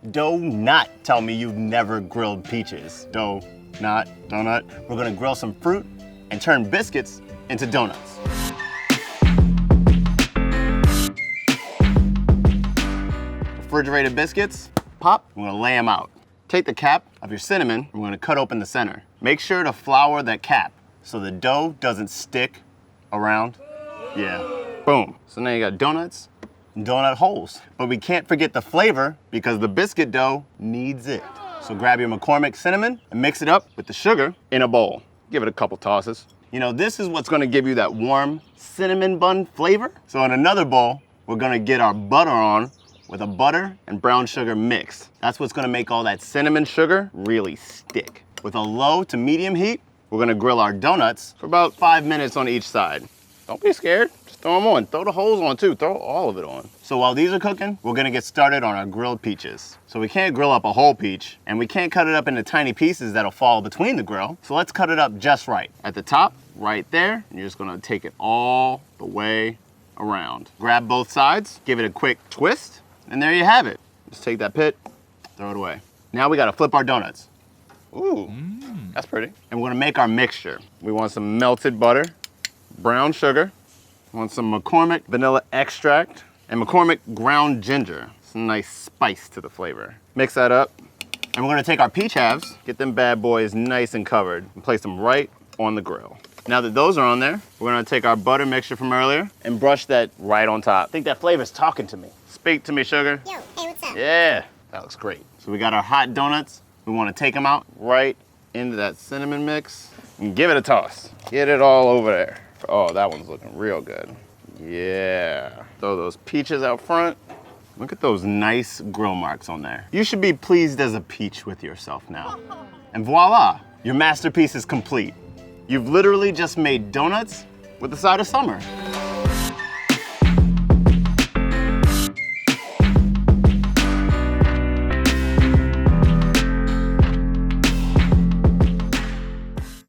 Donut. Tell me you've never grilled peaches. Donut. We're gonna grill some fruit and turn biscuits into donuts. Refrigerated biscuits, pop, we're gonna lay them out. Take the cap of your cinnamon, we're gonna cut open the center. Make sure to flour that cap so the dough doesn't stick around. Yeah, boom. So now you got donuts and donut holes. But we can't forget the flavor because the biscuit dough needs it. So grab your McCormick cinnamon and mix it up with the sugar in a bowl. Give it a couple tosses. You know, this is what's gonna give you that warm cinnamon bun flavor. So in another bowl, we're gonna get our butter on with a butter and brown sugar mix. That's what's gonna make all that cinnamon sugar really stick. With a low to medium heat, we're gonna grill our donuts for about 5 minutes on each side. Don't be scared, just throw them on. Throw the holes on too, throw all of it on. So while these are cooking, we're gonna get started on our grilled peaches. So we can't grill up a whole peach, and we can't cut it up into tiny pieces that'll fall between the grill. So let's cut it up just right. At the top, right there, and you're just gonna take it all the way around. Grab both sides, give it a quick twist, and there you have it. Just take that pit, throw it away. Now we gotta flip our donuts. Ooh, that's pretty. And we're gonna make our mixture. We want some melted butter, brown sugar, want some McCormick vanilla extract, and McCormick ground ginger. Some nice spice to the flavor. Mix that up, and we're gonna take our peach halves, get them bad boys nice and covered, and place them right on the grill. Now that those are on there, we're gonna take our butter mixture from earlier and brush that right on top. I think that flavor's talking to me. Speak to me, sugar. Yo, hey, what's up? Yeah, that looks great. So we got our hot donuts. We wanna take them out right into that cinnamon mix and give it a toss. Get it all over there. Oh, that one's looking real good. Yeah. Throw those peaches out front. Look at those nice grill marks on there. You should be pleased as a peach with yourself now. And voila, your masterpiece is complete. You've literally just made donuts with a side of summer.